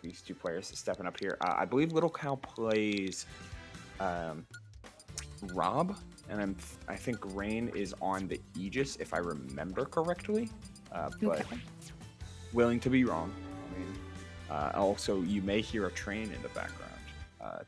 these two players stepping up here. I believe Little Cow plays R.O.B, and I think Rayne is on the Aegis, if I remember correctly. But Okay. willing to be wrong. I mean, also, you may hear a train in the background.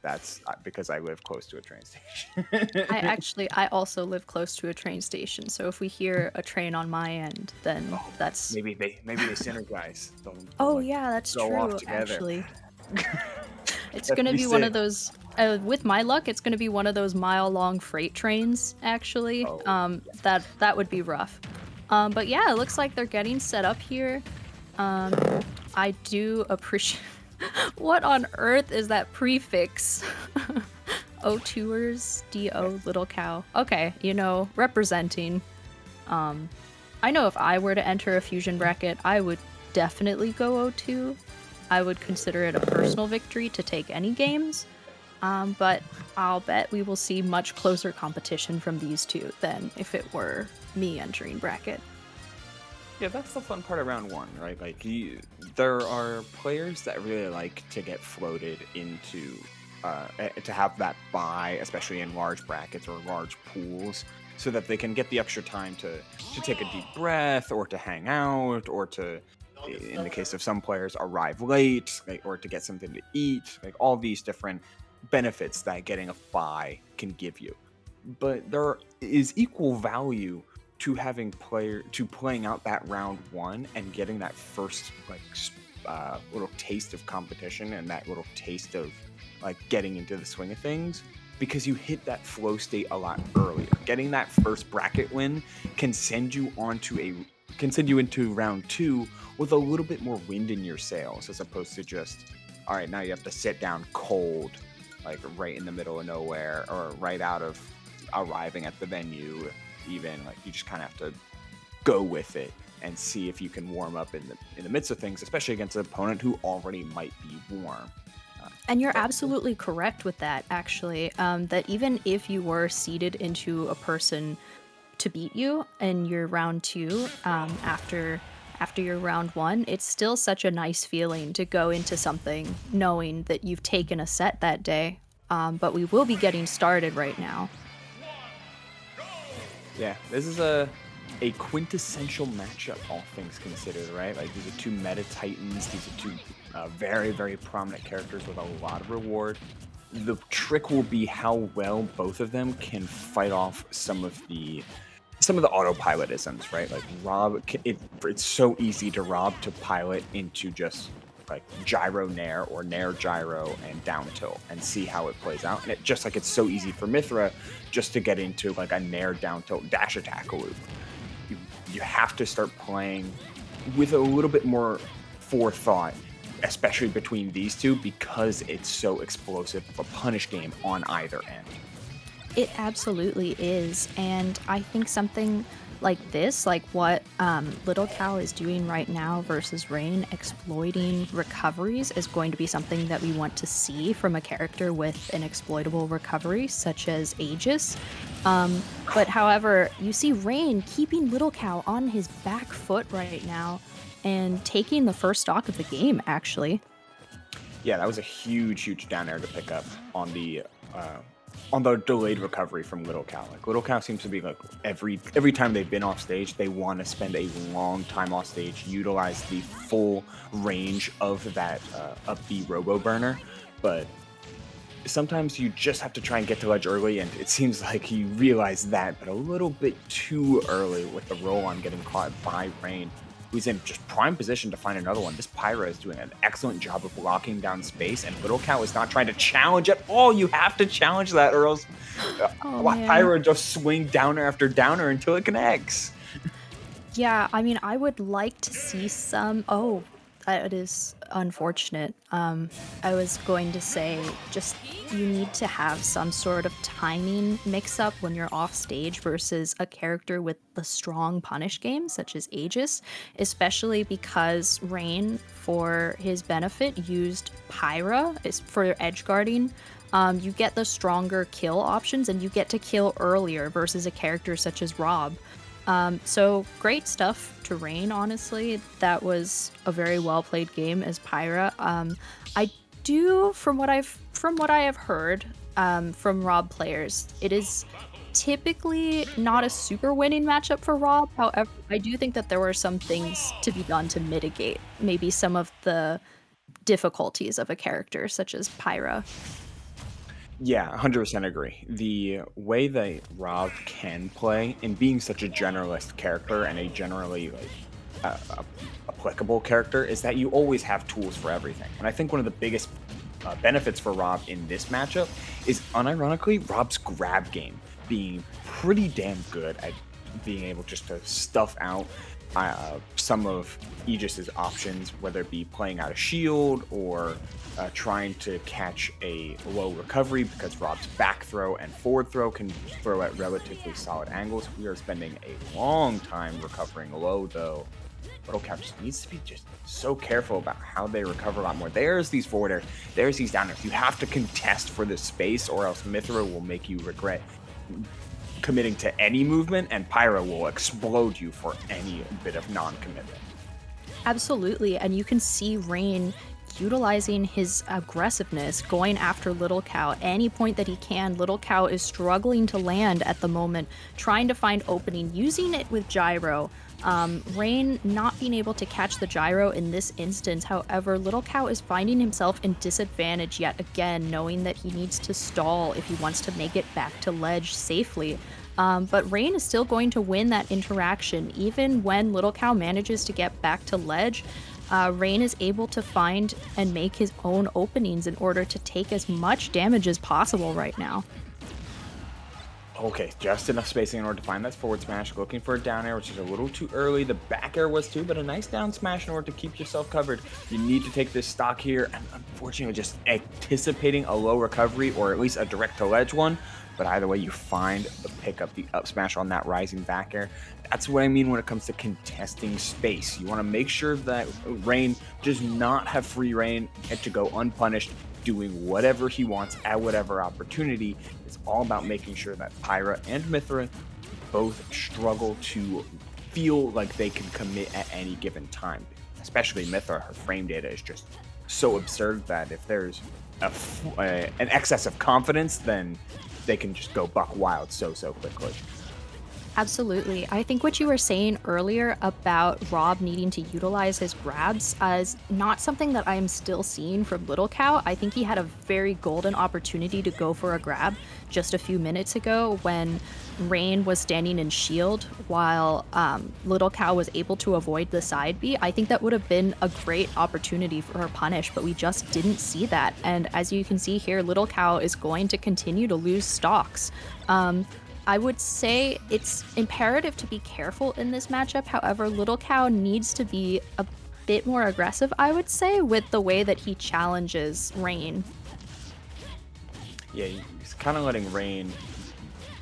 That's because I live close to a train station. I also live close to a train station, so if we hear a train on my end, then Oh, that's... maybe they synergize. They'll Oh like yeah, that's go off true, together. actually. It's That'd gonna be be one of sick. those, with my luck, it's gonna be one of those mile-long freight trains, actually. Oh, That would be rough. But yeah, it looks like they're getting set up here. I do appreciate... What on earth is that prefix? O2ers, D-O, little cow. Okay, representing. I know if I were to enter a fusion bracket, I would definitely go O2. I would consider it a personal victory to take any games. But I'll bet we will see much closer competition from these two than if it were me entering bracket. yeah, that's the fun part of round one, right? Like, there are players that really like to get floated into, to have that buy, especially in large brackets or large pools, so that they can get the extra time to take a deep breath, or to hang out, or to, in the case of some players, arrive late, like, or to get something to eat, like all these different benefits that getting a buy can give you. But there is equal value to playing out that round one and getting that first little taste of competition, and that little taste of like getting into the swing of things, because you hit that flow state a lot earlier. Getting that first bracket win can send you into round two with a little bit more wind in your sails, as opposed to just, all right, now you have to sit down cold, like right in the middle of nowhere, or right out of arriving at the venue. Even like, you just kind of have to go with it and see if you can warm up in the midst of things, especially against an opponent who already might be warm. And you're But absolutely correct with that, actually. That even if you were seeded into a person to beat you in your round two, after your round one, it's still such a nice feeling to go into something knowing that you've taken a set that day. But we will be getting started right now. yeah, this is a quintessential matchup, all things considered, right? Like, these are two meta titans. These are two very, very prominent characters with a lot of reward. The trick will be how well both of them can fight off some of the autopilotisms, right? Like, it's so easy to R.O.B to pilot into just like gyro nair or nair gyro and down tilt and see how it plays out. And it just like, it's so easy for Pythra just to get into like a nair down tilt dash attack loop. You have to start playing with a little bit more forethought, especially between these two, because it's so explosive of a punish game on either end. It absolutely is, and I think something like this, like what Little Cow is doing right now versus Rayne, exploiting recoveries, is going to be something that we want to see from a character with an exploitable recovery, such as Aegis. But however, you see Rayne keeping Little Cow on his back foot right now and taking the first stock of the game, actually. Yeah, that was a huge down air to pick up on the delayed recovery from Little Cow. Like, Little Cow seems to be like, every time they've been off stage, they want to spend a long time off stage, utilize the full range of that up B robo burner. But sometimes you just have to try and get to ledge early, and it seems like he realized that, but a little bit too early with the roll on getting caught by Rayne, who's in just prime position to find another one. This Pythra is doing an excellent job of locking down space, and Little Cow is not trying to challenge at all. You have to challenge that, or else Oh, man. Pythra just swing downer after downer until it connects. Yeah, I mean, I would like to see some. Oh, that is unfortunate. I was going to say, just you need to have some sort of timing mix up when you're off stage versus a character with the strong punish game, such as Aegis, especially because Rayne, for his benefit, used Pythra for edge guarding. You get the stronger kill options, and you get to kill earlier versus a character such as R.O.B. So great stuff to Rayne, honestly. That was a very well played game as Pyra. I do, from what I have heard from Rob players, it is typically not a super winning matchup for Rob. However, I do think that there were some things to be done to mitigate maybe some of the difficulties of a character such as Pyra. Yeah, 100% agree. The way that Rob can play in being such a generalist character and a generally applicable character is that you always have tools for everything. And I think one of the biggest benefits for Rob in this matchup is unironically Rob's grab game being pretty damn good at being able just to stuff out some of Aegis's options, whether it be playing out a shield or trying to catch a low recovery because Rob's back throw and forward throw can throw at relatively solid angles. We are spending a long time recovering low, though. Littlecow just needs to be just so careful about how they recover a lot more. There's these forward airs, there's these down airs. You have to contest for the space, or else Mythra will make you regret committing to any movement, and Pyra will explode you for any bit of non-commitment. Absolutely, and you can see Rayne utilizing his aggressiveness, going after Little Cow any point that he can. Little Cow is struggling to land at the moment, trying to find opening, using it with gyro. Rayne not being able to catch the gyro in this instance. However, Little Cow is finding himself in disadvantage yet again, knowing that he needs to stall if he wants to make it back to ledge safely. But Rayne is still going to win that interaction. Even when Little Cow manages to get back to ledge, Rayne is able to find and make his own openings in order to take as much damage as possible right now. Okay, just enough spacing in order to find that forward smash. Looking for a down air, which is a little too early. The back air was too, but a nice down smash in order to keep yourself covered. You need to take this stock here, and unfortunately, just anticipating a low recovery or at least a direct to ledge one. But either way, you find the pick up the up smash on that rising back air. That's what I mean when it comes to contesting space. You want to make sure that Rayne does not have free reign and to go unpunished, doing whatever he wants at whatever opportunity. It's all about making sure that Pyra and Mythra both struggle to feel like they can commit at any given time. Especially Mythra, her frame data is just so absurd that if there's an excess of confidence, then they can just go buck wild so quickly. Absolutely. I think what you were saying earlier about Rob needing to utilize his grabs is not something that I am still seeing from Little Cow. I think he had a very golden opportunity to go for a grab just a few minutes ago when Rayne was standing in shield while Little Cow was able to avoid the side B. I think that would have been a great opportunity for her punish, but we just didn't see that. And as you can see here, Little Cow is going to continue to lose stocks. I would say it's imperative to be careful in this matchup. However, Little Cow needs to be a bit more aggressive, I would say, with the way that he challenges Rayne. Yeah, he's kind of letting Rayne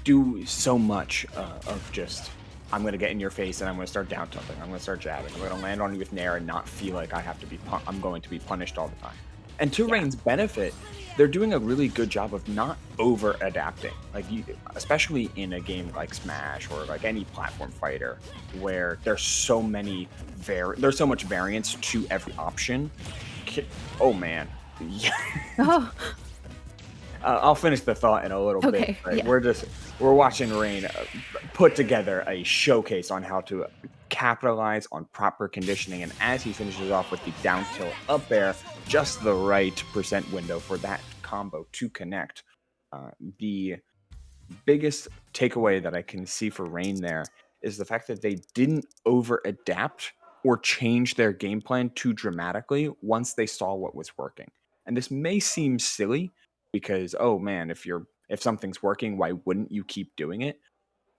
do so much of just I'm going to get in your face and I'm going to start down tilting. I'm going to start jabbing. I'm going to land on you with nair and not feel like I have to be I'm going to be punished all the time. And to Yeah. Rayne's benefit, they're doing a really good job of not over adapting. Like you, especially in a game like Smash or like any platform fighter where there's so much variance to every option. Oh man. Yeah. Oh, I'll finish the thought in a little bit. okay. Right? Yeah. We're watching Rayne put together a showcase on how to capitalize on proper conditioning, and as he finishes off with the down tilt up air, just the right percent window for that combo to connect. The biggest takeaway that I can see for Rayne there is the fact that they didn't over adapt or change their game plan too dramatically once they saw what was working. And this may seem silly because, oh man, if something's working, why wouldn't you keep doing it?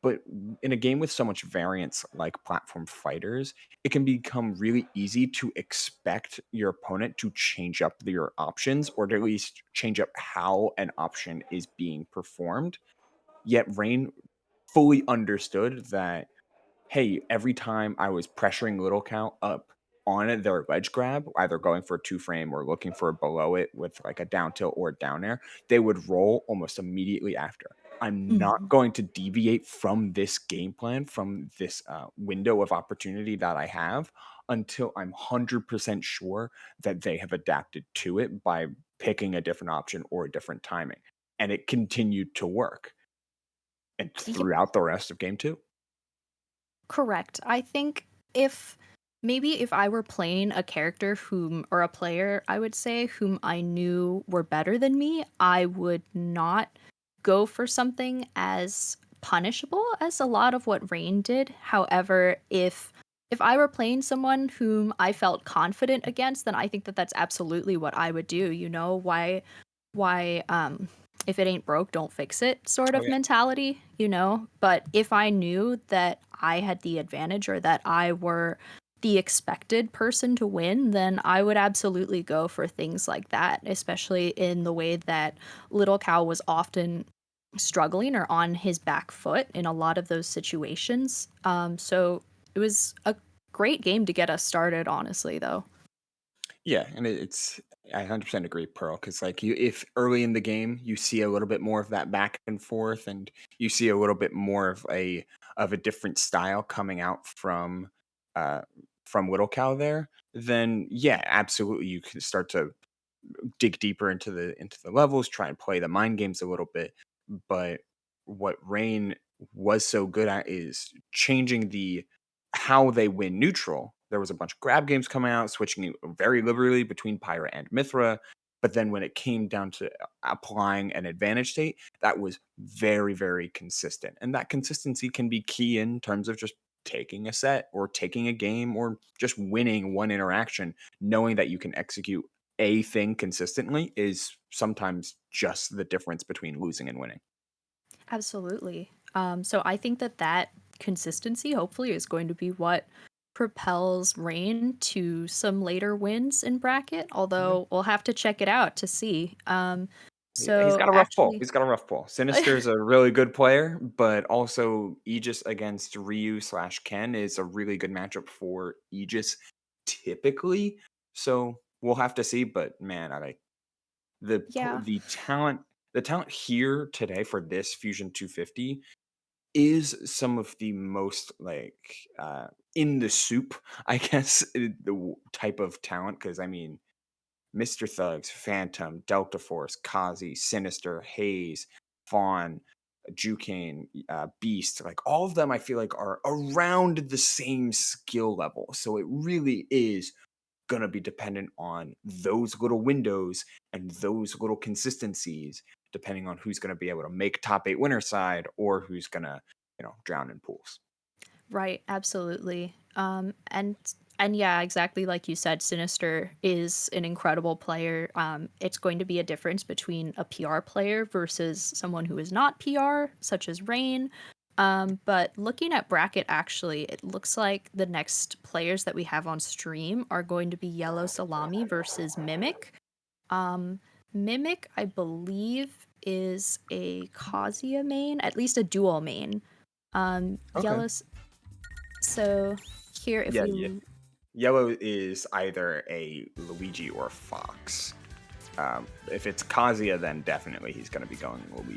But in a game with so much variance like platform fighters, it can become really easy to expect your opponent to change up your options or to at least change up how an option is being performed. Yet Rain fully understood that, hey, every time I was pressuring Little Cow up on their ledge grab, either going for a two frame or looking for below it with like a down tilt or down air, they would roll almost immediately after. I'm not Mhm. going to deviate from this game plan, from this window of opportunity that I have until I'm 100% sure that they have adapted to it by picking a different option or a different timing. And it continued to work and Yep, throughout the rest of game two. correct. I think if maybe if I were playing a character whom or a player, I would say, whom I knew were better than me, I would not go for something as punishable as a lot of what Rain did. However, if I were playing someone whom I felt confident against, then I think that that's absolutely what I would do. You know, why if it ain't broke, don't fix it sort Oh of yeah. mentality, you know? But if I knew that I had the advantage or that I were the expected person to win, then I would absolutely go for things like that, especially in the way that Little Cow was often struggling or on his back foot in a lot of those situations. So it was a great game to get us started, honestly, though. Yeah, and it's I 100% agree, Pearl, because like you, if early in the game you see a little bit more of that back and forth, and you see a little bit more of a different style coming out uh from Little Cow there, then yeah, absolutely, you can start to dig deeper into the levels, try and play the mind games a little bit. But what Rain was so good at is changing the how they win neutral. There was a bunch of grab games coming out, switching it very liberally between Pyra and Mithra. But then when it came down to applying an advantage state, that was very, very consistent. And that consistency can be key in terms of just taking a set or taking a game or just winning one interaction, knowing that you can execute a thing consistently is sometimes just the difference between losing and winning. Absolutely. So I think that that consistency hopefully is going to be what propels Rain to some later wins in bracket, Yeah. although we'll have to check it out to see. He's So got a rough pull. actually He's got a rough pull. Sinister's a really good player, but also Aegis against Ryu slash Ken is a really good matchup for Aegis typically. So we'll have to see. But man, I like yeah, the talent. The talent here today for this Fusion 250 is some of the most like in the soup, I guess, type of talent. Because I mean, Mr. Thugs, Phantom, Delta Force, Kazi, Sinister, Haze, Fawn, Jucane, Beast, like all of them, I feel like are around the same skill level. So it really is gonna be dependent on those little windows and those little consistencies, depending on who's gonna be able to make top eight winner side or who's gonna, drown in pools. right, absolutely. And yeah, exactly like you said, Sinister is an incredible player. It's going to be a difference between a PR player versus someone who is not PR, such as Rain. But looking at bracket, actually, it looks like the next players that we have on stream are going to be Yellow Salami versus Mimic. Um, Mimic, I believe, is a Kazuya main, at least a dual main. Okay. So here, if Yeah, we yeah. Yellow is either a Luigi or Fox. If it's Kazuya, then definitely he's going to be going Luigi.